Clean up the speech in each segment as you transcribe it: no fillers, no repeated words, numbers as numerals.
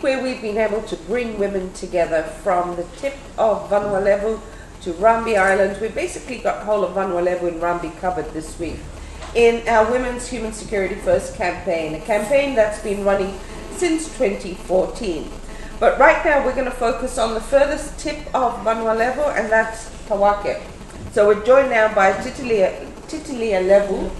where we've been able to bring women together from the tip of Vanua Levu to Rambi Island. We basically got the whole of Vanua Levu and Rambi covered this week in our Women's Human Security First campaign, a campaign that's been running since 2014. But right now we're going to focus on the furthest tip of Vanua Levu, and that's Tawake. So we're joined now by Titilia Levu.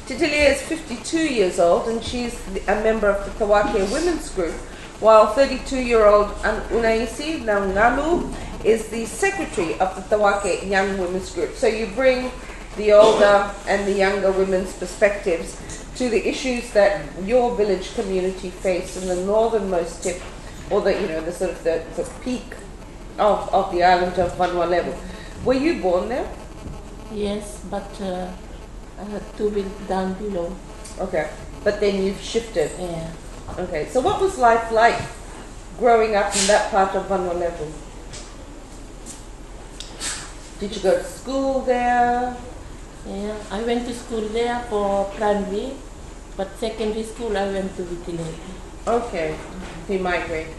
Titilia is 52 years old and she's a member of the Tawake women's group, while 32-year-old Unaisi Daugunu is the secretary of the Tawake young women's group. So you bring the older and the younger women's perspectives to the issues that your village community face in the northernmost tip, or the sort of the peak of the island of Vanua Levu. Were you born there? Yes, but I had to be down below. Okay, but then you've shifted. Yeah. Okay, so what was life like growing up in that part of Vanua Levu? Did you go to school there? Yeah, I went to school there for primary, but secondary school I went to Titilia. Okay, you migrated.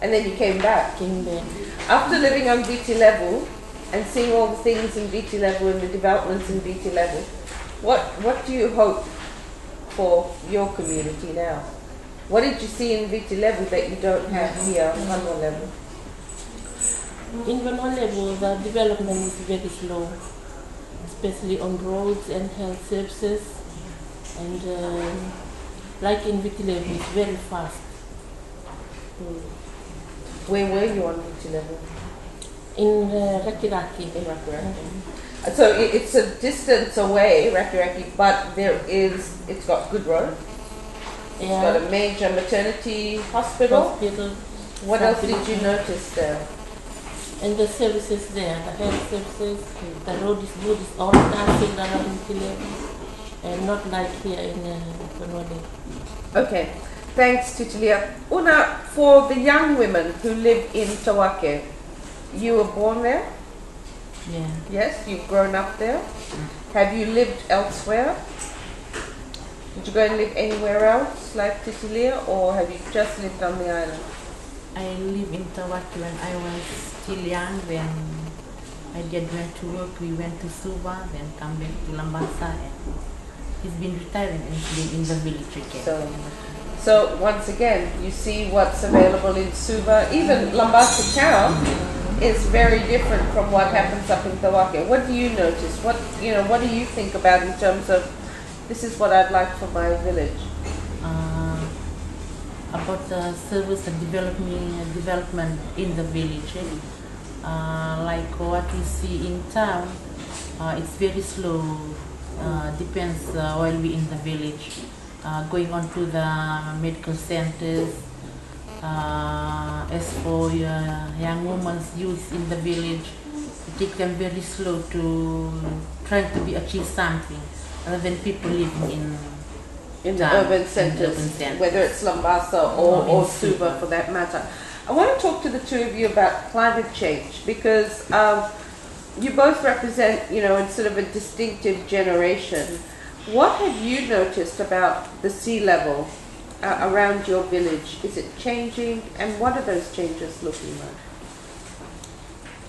And then you came back? Came back. After living on Titilia Levu and seeing all the things in Titilia Levu and the developments in Titilia Levu, what do you hope for your community now? What did you see in Titilia Levu that you don't have here on Vanua Levu? In Vanua Levu, the development is very slow, especially on roads and health services. And like in Titilia Levu, it's very fast. Where were you on Titilia Levu? In Rakiraki. In Rakiraki. So it's a distance away, Rakiraki, but it's got good roads. It's got a major maternity hospital. What else did you notice there? And the services there, the health services, the road is good, it's all dancing around Titilia, and not like here in Vanua Levu. Okay, thanks Titilia. Una, for the young women who live in Tawake, you were born there? Yeah. Yes, you've grown up there. Have you lived elsewhere? Did you go and live anywhere else like Titilia, or have you just lived on the island? I lived in Tawake when I was still young. When my dad went to work, we went to Suba, then come back to Lambasa, and he's been retiring and he's been in the village again. So once again, you see what's available in Suba. Even Lambasa town is very different from what happens up in Tawake. What do you notice? What do you think about in terms of, this is what I'd like for my village? About the service and development in the village. Like what we see in town, it's very slow. Depends while we in the village. Going on to the medical centers. As for young women's youth in the village, it takes them very slow to try to achieve something, rather than people living in the urban centers, whether it's Lambasa or Suba for that matter. I want to talk to the two of you about climate change, because you both represent, in sort of a distinctive generation. What have you noticed about the sea level around your village? Is it changing, and what are those changes looking like?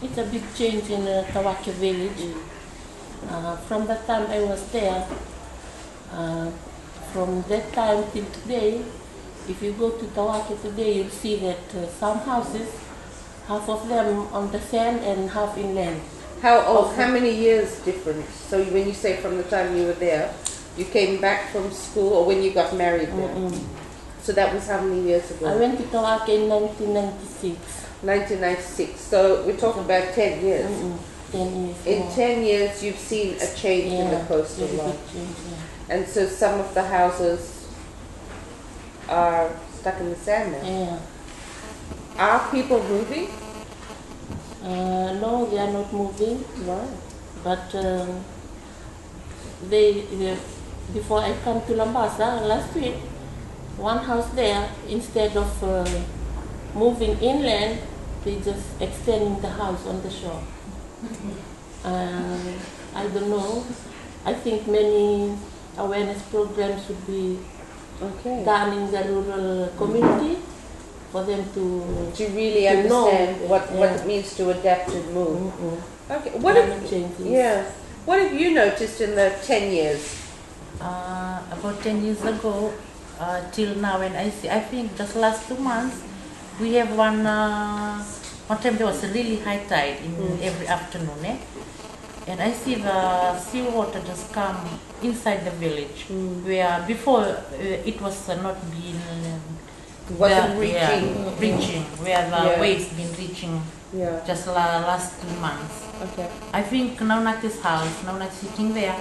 It's a big change in Tawake village. From the time I was there, from that time till today, if you go to Tawake today, you'll see that some houses, half of them on the sand and half inland. How old? How many years difference? So when you say from the time you were there, you came back from school, or when you got married there? So that was how many years ago? I went to Tawake in 1996. 1996. So we're talking about 10 years. 10 years. In 10 years, you've seen a change in the coastal line. And so some of the houses are stuck in the sand now. Yeah. Are people moving? No, they are not moving. No. But before I come to Lambasa last week, one house there, instead of moving inland, they just extending the house on the shore. I don't know. I think many awareness programs should be done in the rural community for them to really to understand know, what it means to adapt and move. Okay. climate changes. What have you noticed in the 10 years? About 10 years ago till now, and I think just last 2 months, we have one time there was a really high tide in every afternoon, and I see the seawater just come inside the village, where before it was not being reaching, where the waves been reaching just last 2 months. Okay. I think Naunati's house, Naunati sitting there,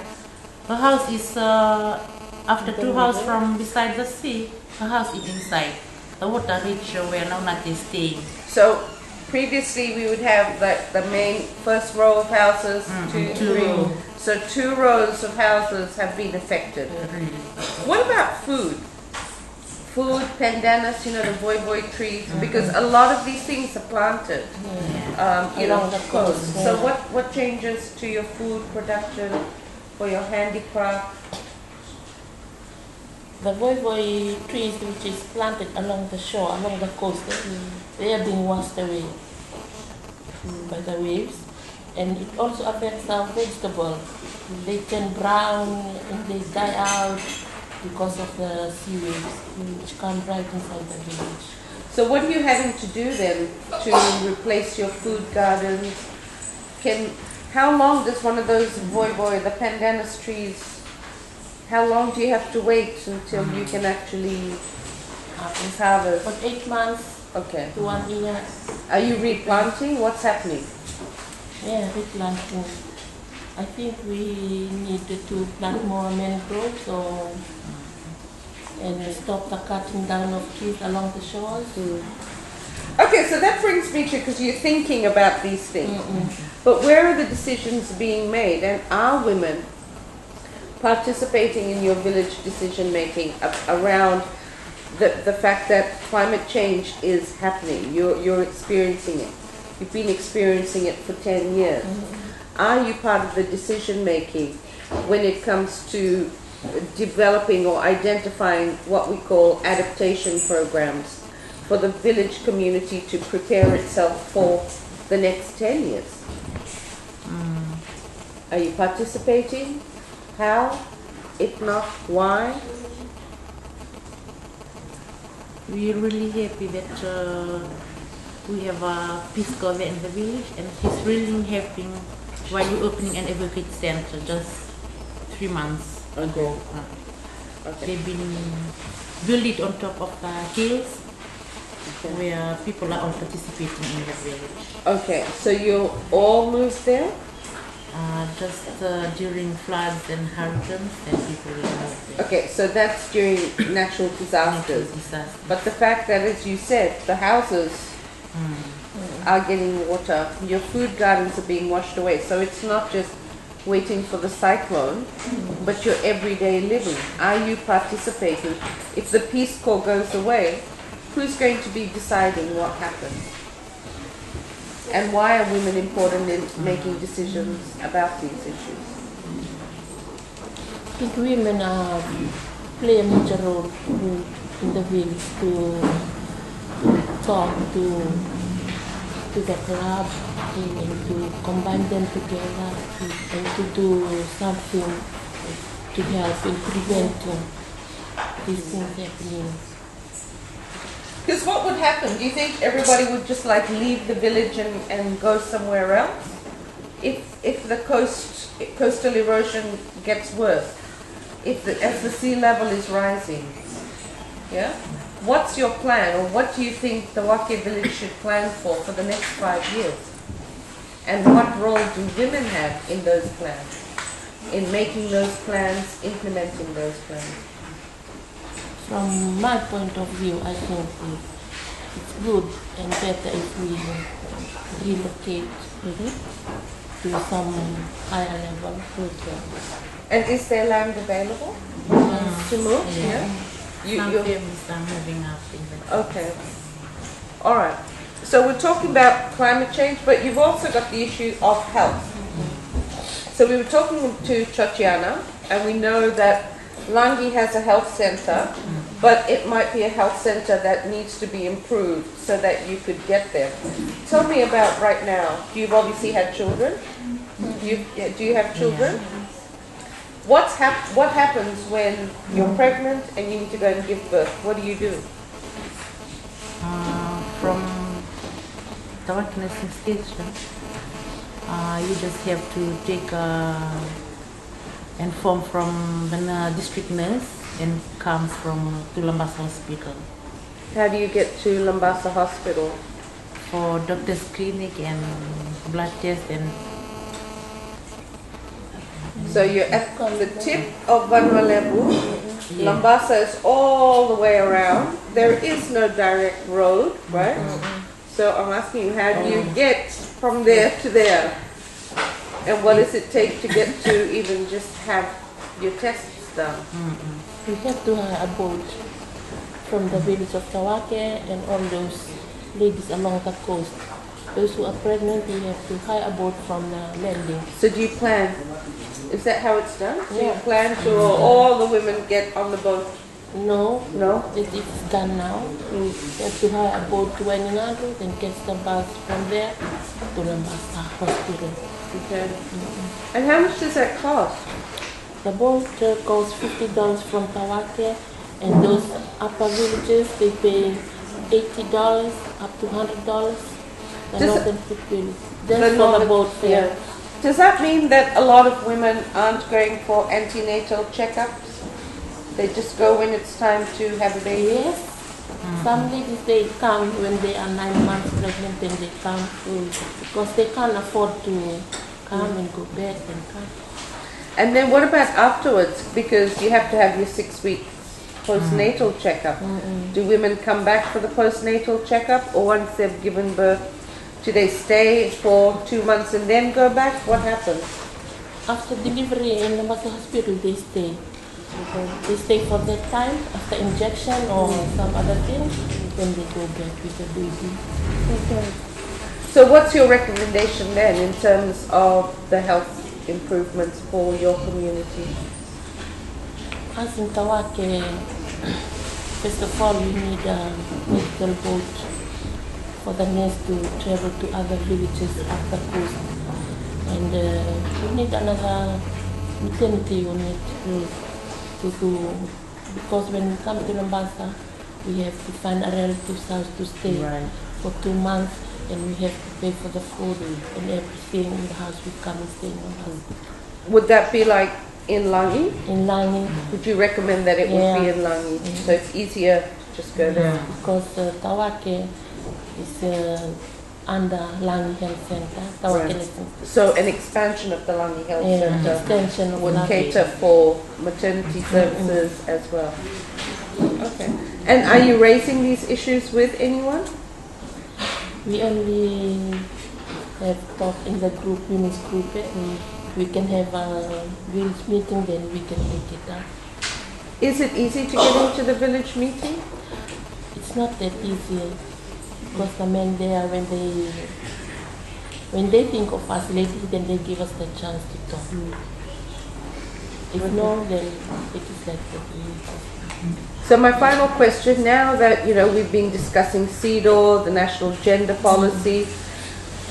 her house is after 2 houses from beside the sea, her house is inside. The water reach where Naunati is staying. So previously we would have the main first row of houses, 2, 3. So 2 rows of houses have been affected. What about food? Food, pandanus, the voi trees, because a lot of these things are planted along the coast. So what changes to your food production, for your handicraft? The voi trees which is planted along the shore, along the coast, they are being washed away by the waves, and it also affects our vegetables. They turn brown and they die out because of the sea waves which come right inside the village. So what are you having to do then to replace your food gardens? How long does one of those voi, the pandanus trees, how long do you have to wait until you can actually harvest? For 8 months to 1 year. Are you replanting? What's happening? Yeah, replanting. I think we need to plant more mangroves and stop the cutting down of trees along the shores. Okay, so that brings me to, because you're thinking about these things, but where are the decisions being made, and are women participating in your village decision making around the fact that climate change is happening? You're experiencing it. You've been experiencing it for 10 years. Are you part of the decision making when it comes to developing or identifying what we call adaptation programs for the village community to prepare itself for the next 10 years? Are you participating? How? If not, why? We're really happy that we have a Peace Corps there in the village, and he's really helping while we're opening an advocate center just 3 months ago. They've been built it on top of the hills where people are all participating in the village. Okay, so you all moved there? Just during floods and hurricanes, and people will move there. Okay, so that's during natural disasters. But the fact that, as you said, the houses are getting water, your food gardens are being washed away. So it's not just waiting for the cyclone, but your everyday living. Are you participating? If the Peace Corps goes away, who's going to be deciding what happens? And why are women important in making decisions about these issues? I think women play a major role in the village to talk to the club and to combine them together and to do something to help in preventing these things happening. Because what would happen? Do you think everybody would just leave the village and go somewhere else? If the coastal erosion gets worse, as the sea level is rising, yeah? What's your plan, or what do you think the Tawake village should plan for the next 5 years? And what role do women have in those plans, in making those plans, implementing those plans? From my point of view, I think it's good and better if we relocate to some higher level. And is there land available to move? Yeah. Some families are moving up in the Okay. All right. So we're talking about climate change, but you've also got the issue of health. So we were talking to Tatiana, and we know that Langi has a health center but it might be a health center that needs to be improved so that you could get there. Tell me about right now. You've obviously had children. Do you have children? What happens when you're pregnant and you need to go and give birth? What do you do? From Tawake nursing station, you just have to take inform from the district nurse and comes to Lambasa Hospital. How do you get to Lambasa Hospital? For doctor's clinic and blood test and. So you're at the tip of Vanwa Levu. Lambasa is all the way around. There is no direct road, right? So I'm asking you, how do you get from there to there? And what does it take to get to even just have your tests done? We have to hire a boat from the village of Tawake and all those ladies along the coast. Those who are pregnant, we have to hire a boat from the landing. So do you plan? Is that how it's done? So Yeah. you plan to all the women get on the boat? No, No? it's done now. We have to hire a boat to Wainingadu, then catch the bus from there to Lambasa Hospital. Okay. And how much does that cost? The boat costs $50 from Tawake, and those upper villages, they pay $80 up to $100. The Does northern village. Just for the boat fare. Yeah. Does that mean that a lot of women aren't going for antenatal checkups? They just go when it's time to have a baby? Yes. Some ladies, they come when they are 9 months pregnant, and they come because they can't afford to come and go back and come. And then what about afterwards? Because you have to have your 6-week postnatal checkup. Do women come back for the postnatal checkup, or once they've given birth, do they stay for 2 months and then go back? What happens? After delivery in Lambasa Hospital, they stay. They stay for that time, after injection or some other thing, then they go back with the baby. Okay. So what's your recommendation then in terms of the health improvements for your community? As in Tawake, first of all, we need a medical boat for the nurse to travel to other villages up the coast. And we need another maternity unit to do, because when we come to Lambasa, we have to find a relative's house to stay for 2 months, and we have to pay for the food and everything in the house. We come and stay in the house. Would that be like in Langi? In Langi. Would you recommend that it would be in Langi? So it's easier to just go there? Because Tawake is under Langi Health Center. Tawake Nursing. So an expansion of the Langi Health Center extension of would Langi. cater for maternity services as well. Okay. And are you raising these issues with anyone? We only have talked in the group, women's group, and we can have a village meeting, then we can take it up. Is it easy to get into the village meeting? It's not that easy, because the men there, when they think of us ladies, then they give us the chance to talk. If no, then it is like that. So my final question, now that we've been discussing CEDAW, the National Gender Policy,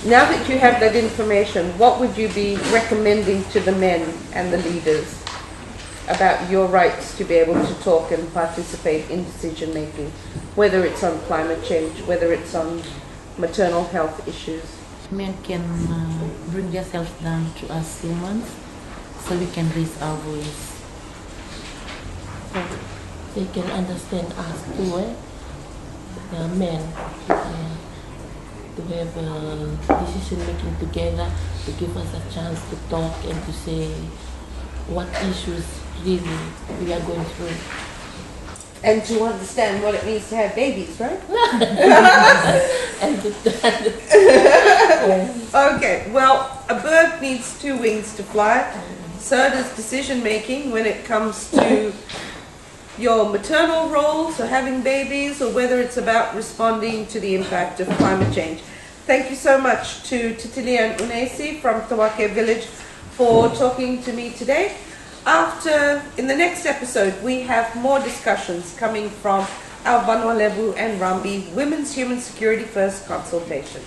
now that you have that information, what would you be recommending to the men and the leaders about your rights to be able to talk and participate in decision making, whether it's on climate change, whether it's on maternal health issues? Men can bring themselves down to us humans so we can raise our voice. So they can understand us too, the men, to have decision making together, to give us a chance to talk and to say what issues really we are going through. And to understand what it means to have babies, right? Okay, well, a bird needs 2 wings to fly. So does decision making when it comes to your maternal role, so having babies, or whether it's about responding to the impact of climate change. Thank you so much to Titilia and Unaisi from Tawake village for talking to me today. In the next episode, we have more discussions coming from our Vanwa Levu and Rambi Women's Human Security First consultation.